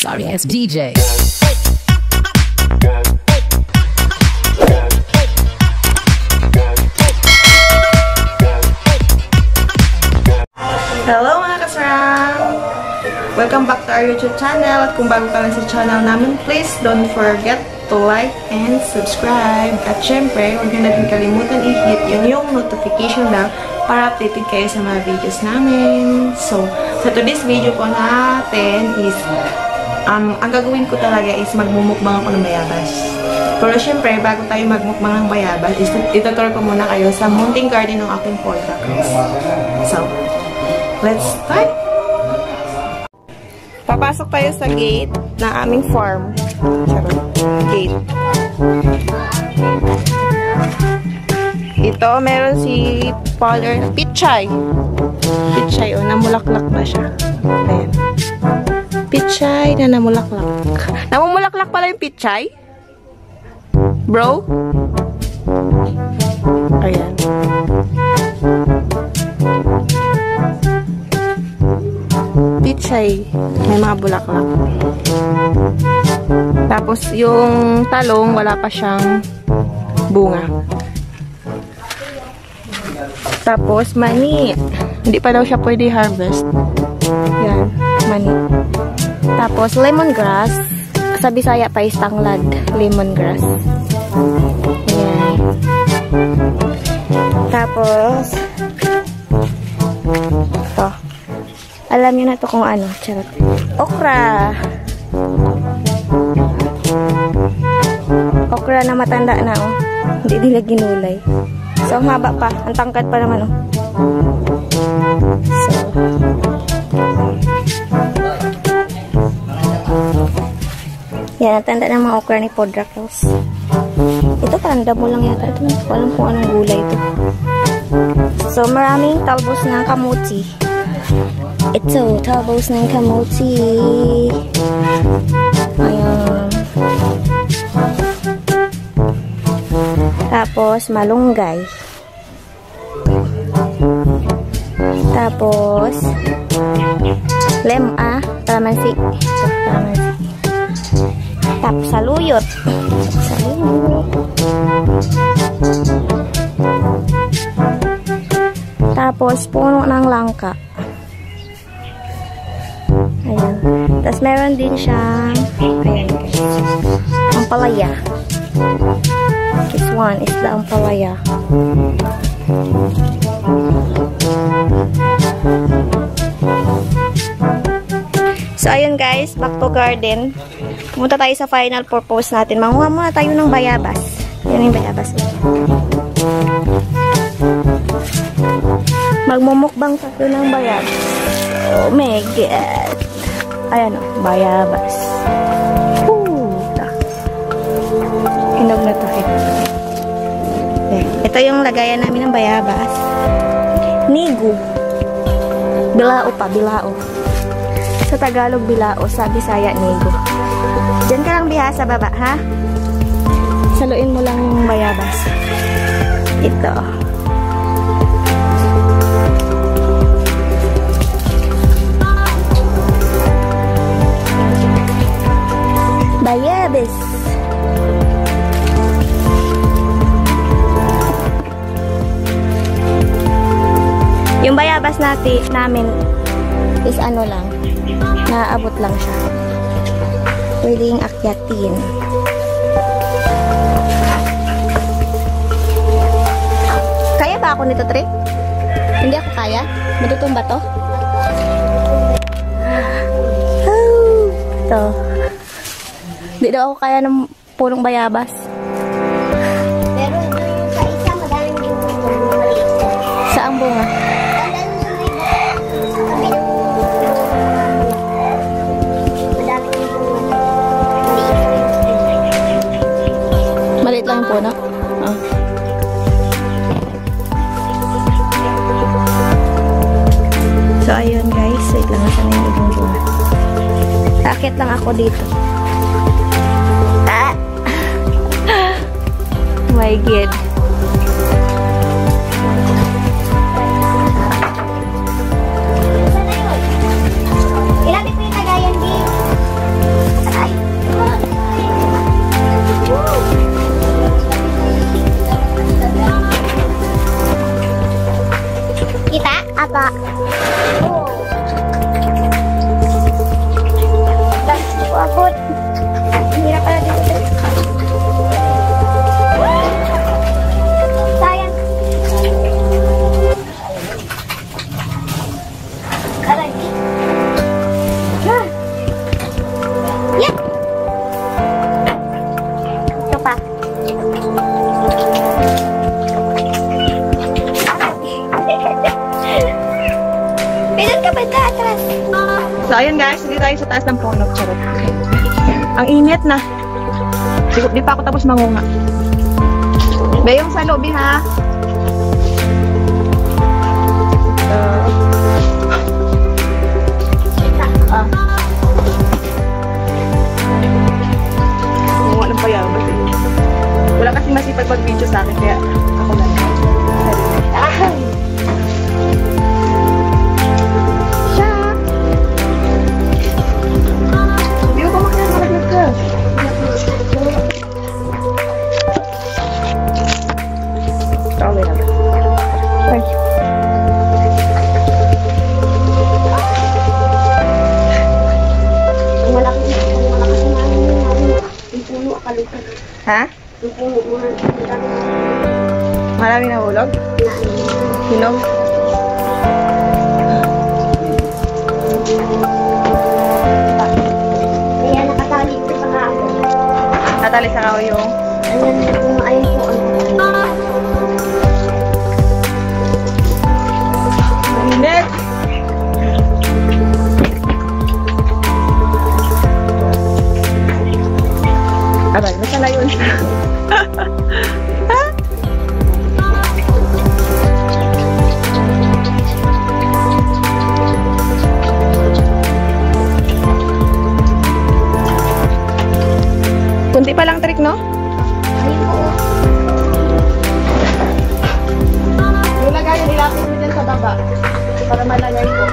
Sorry ass DJ. Hello mga kasram! Welcome back to our YouTube channel. At kung bago ka lang sa channel namin, please don't forget to like and subscribe. At syempre, huwag nyo natin kalimutan i-hit yung notification bell para updated kayo sa mga videos namin. So, sa today's video po natin is ang gagawin ko talaga is magmumukbang ako ng bayabas. Pero syempre, bago tayo magmukbang ng bayabas, itutur ko muna kayo sa mountain garden ng aking pork rock. So, let's start! Papasok tayo sa gate ng aming farm. Gate. Ito, meron si Father Pichay. Pichay, oh, namulaklak na siya. Ayan. Pichay na namulaklak. Namumulaklak pala yung Pichay? Bro? Ayan. Pichay. May mga bulaklak. Tapos, yung talong, wala pa siyang bunga. Tapos, mani. Hindi pa daw siya pwede harvest. Yan. Mani. Tapos, lemongrass. Sa Bisaya pa is tanglad. Lemongrass. Yan. Tapos, ito. Alam niyo na to kung ano. Charot. Okra. Okra na matanda na, oh. Hindi nila ginulay. So, ang haba pa. Ang tangkad pa naman, oh. So, yan, ang tanda ng mga okra ni Podrakels. Ito, parang damo lang yata. Ito, hindi ko alam kung anong gulay ito. So, maraming talbos ng kamuti. Ito, talbos ng kamuti. Ayan. Tapos, malunggay. Tapos, kalamansi. Kalamansi. Tapos, saluyot. Saluyot. Tapos, puno ng langka. Ayan. Tapos, meron din siyang, ayan guys, ampalaya. This one is the ampalaya. So, ayun guys, back to garden. Pumunta tayo sa final purpose natin. Manguha muna tayo ng bayabas. Yan yung bayabas. Magmumukbang tayo ng bayabas. Oh my God. Ayan o, bayabas. Hinog na tayo. Ito yung lagayan namin ng bayabas. Nigo. Bilao pa, bilao. Sa Tagalog, bilao. Sa Bisaya, nigo. Diyan ka lang biha sa baba, ha? Saluin mo lang yung bayabas. Ito. Bayabas. Yung bayabas namin is ano lang, naaabot lang siya. Pwedeng akyatin. Kaya ba ako nito, Trick? Hindi ako kaya? Matutumba to? Ito. Hindi daw ako kaya ng punong bayabas. Pero sa isa madaming maliit. Saang bunga? Maliit lang yung puno? Oh. So, ayun guys. Wait lang. Saan yung ibang bunga? Sakit lang ako dito. My God. Ilapit mo yung lagayan, Di. So, ayun guys, hindi tayo sa taas ng puno. Charot. Ang init na. Di pa ako tapos mangunga. Be, yung sa lobby ha. Mangunga lang pa yan. Wala kasi masipag mag-video sa akin, kaya ako lang. Ha? Maraming nahulog? Hinog? Kaya nakatali ito sa kako. Natali sa kao yung... Ayun po. Init! Abay, masala yun. Kunti pa lang trick, no? Ayun po. Yung lagayan, ilapit mo dyan sa baba. Para malagay ko.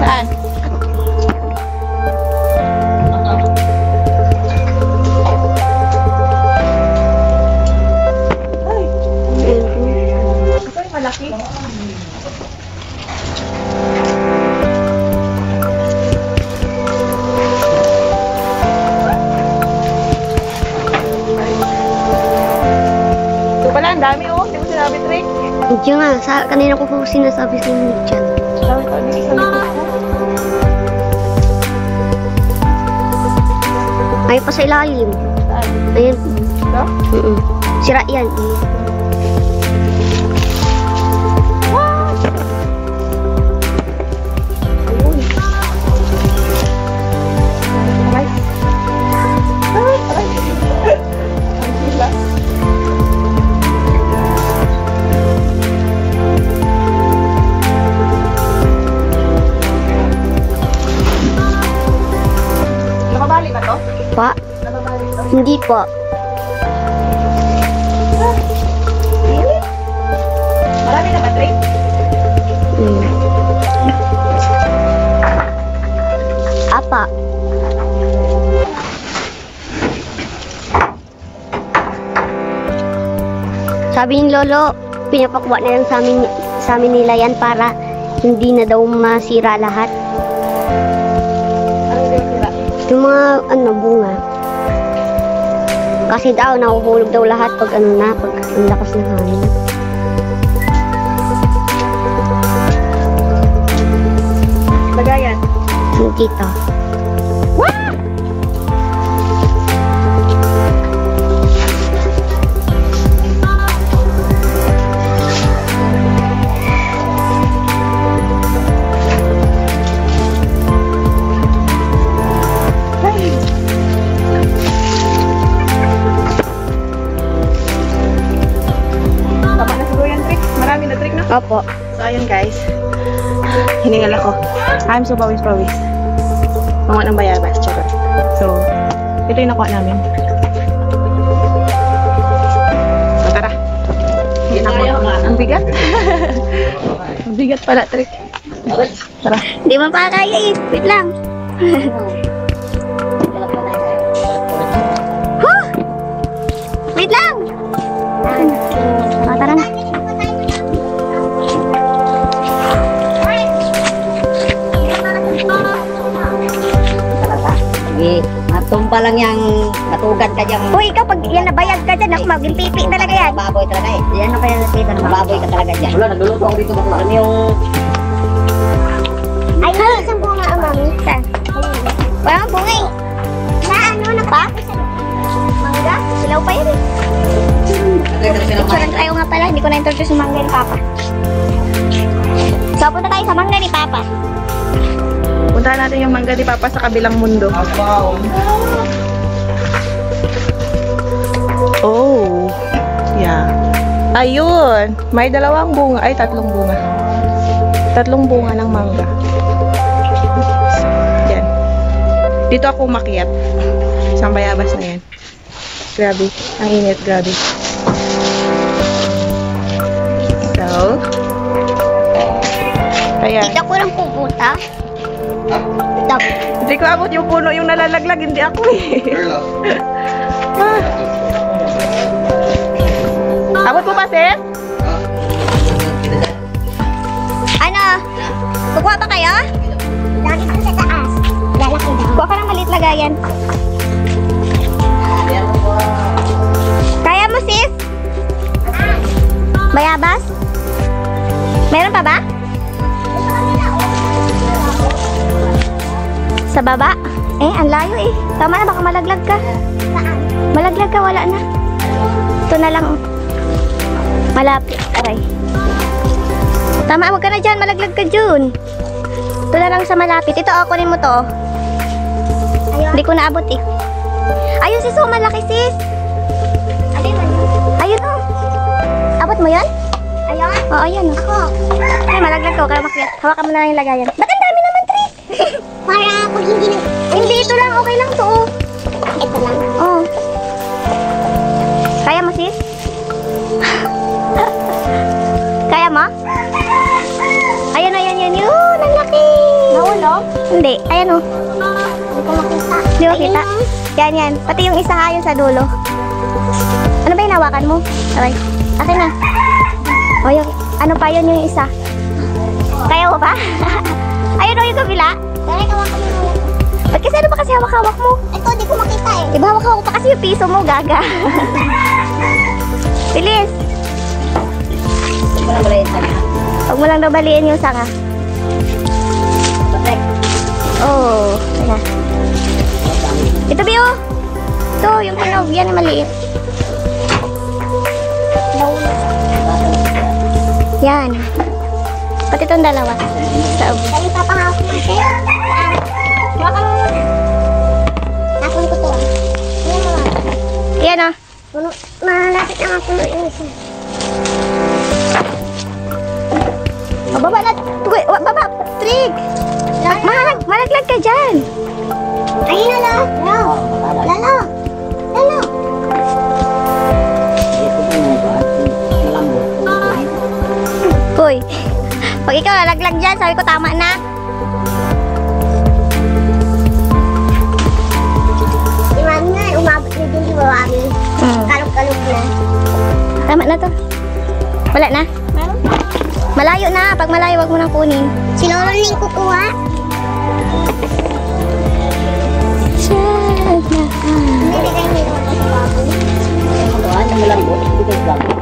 Saan? Ay! Ito yung malaki. Ito pala, ang dami oh. Hindi mo sinabi, Trick. Hindi nga, kanina ko po sinasabi sa inyo dyan. Sabi ko, hindi isa likod ko. Ayun pa sa ilalim. Saan? Ayun. Ito? Sira yan. Ayun. Aray. Aray. Ang sila. Nakabali ba to? Pa? Nakabali to? Hindi po. Really? Marami na ba, Trick? Apa. Sabi ng lolo, pinapakuha na lang sa amin nila yan para hindi na daw masira lahat. Ano yung sila? Yung mga bunga. Kasi daw nahuhulog daw lahat pag pag ang lakas ng hangin. Lagayan. Hindi to. Tama na siguro yan, Trick. Marami na, Trick, no? Opo. So, ayun guys. Hiningal ako. I'm so pawis-pawis. Panguha ng bayabas. Charot. So, ito yung nakuha namin. So, tara. Hindi na ako. Ang bigat. Ang bigat pala, Trick. Tara. Hindi mo pa kaya eh. Wait lang. Huh! Wait lang. Tara na. Matumpa lang yung matugan ka dyan. Uy, ikaw pag yan nabayad ka dyan, ako maging pipi talaga yan. Baboy talaga eh. Yan na kaya nakita ng Baboy ka talaga dyan. Wala, nagluluto ako dito. Ano yung... Ay, isang bunga ang mami. Walang bunga eh. Na ano, nakapapos sa mangga. Silaw pa yun eh. Picturean tayo nga pala. Hindi ko na-introduce yung mangga yung papa. punta tayo sa mangga ni Papa. Puntahan natin yung mangga ni Papa sa kabilang mundo. Oh. Yeah. Ayun. May 2 bunga. Ay, 3 bunga. 3 bunga ng mangga. Yan. Dito ako umakyat. Isang bayabas na yan. Grabe. Ang init. Grabe. So. Ayan. Dito ko lang pupunta. Hindi ko abot yung puno yung nalalaglag. Hindi ako eh. Ah. Abot mo ba, Seth? Ano? Kukuha pa kayo? Lagi ko sa taas. Lalaki daw. Kuha ka ng maliit lagayan. Kaya mo, sis? Bayabas? Meron pa ba? Sa baba? Eh, ang layo eh. Tama na, baka malaglag ka. Malaglag ka, wala na. Ito na lang. Malapit. Aray. Tama, huwag ka na dyan. Malaglag ka dyan. Ito na lang sa malapit. Ito, kunin mo to. Hindi ko naabot eh. Ayun, sis. Oh, malaki, sis. Ayun, oh. Abot mo yun? Ayun? Oo, ayun. Ako. Ay, malaglag ka. Huwag ka makyat. Hawakan mo na lang yung lagayan. Ba't ang dami naman, Trick? Para pag hindi na... Hindi, ito lang. Okay lang to, oh. Ito lang? Oo. Kaya mo, sis? Kaya mo? Ayan, ayan, yan. Yun, ang laki. Naulog? Hindi. Ayan, oh. Hindi ko makita. Hindi ko makita? Yan, yan. Pati yung isa nga yun sa dulo. Ano ba yung hawakan mo? Aray. Akin na. O, yung, ano pa yun yung isa? Kaya mo ba? Ayun o, yung kabila. Dali, hawakan mo. Ba't kasi ano ba kasi hawak-hawak mo? Ito, di ko makita eh. Diba hawak-hawak pa kasi yung piso mo, gaga. Bilis. Huwag mo lang nabaliin yung sanga. Oh, ayan. Ito, Bio. Ito, yung tunog. Yan yung maliit. Yan. Pati itong dalawa. Dali pa pang ako kasi. Hawakan mo. Nakon ko to. Yan ah. Malapit na ako yung isa. Baba na. Baba. Trig. Malaglag ka dyan. Ayun na lang. Lalo. Hoy. Pag ikaw lalaglag dyan, sabi ko tama na. Si Mami nga, umabot na din di ba Mami? Kalog-kalog na. Tama na to. Wala na? Malayo na. Pag malayo, wag mo nang kunin. Si Lolo Ling kukuha. Nilagay ni Lolo sa baboy.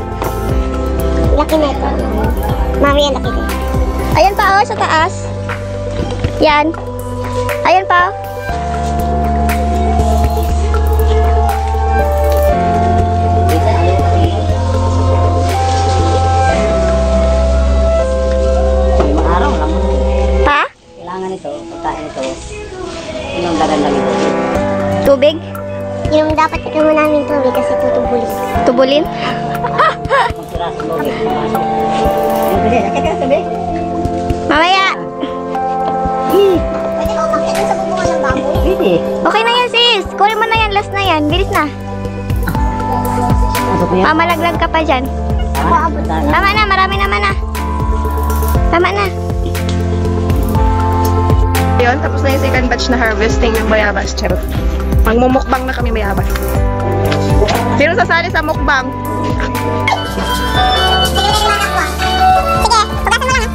Laki na ito. Mami, ang laki din. Ayan pa oh, sa taas. Yan. Ayan pa oh. Pa? Kailangan ito, pagkain ito. Yung dagan-dagan ito. Tubig? Yung dapat ikaw mo namin tubig kasi tutubulin. Tubulin? Magsiras mo. Yung pwede, nakit ka sabi? Mamaya. Pwede ka umakit sa bubungan ng baboy? Pwede. Okay na yan sis. Kunin mo na yan. Last na yan. Bilis na. Mamalaglag ka pa dyan. Tama na. Marami naman na. Tama na. Ayun, tapos na yung second batch na harvesting ng bayabas. Charot. Magmumukbang na kami bayabas. Sino sasali sa mukbang? Sige, pagkasin mo lang.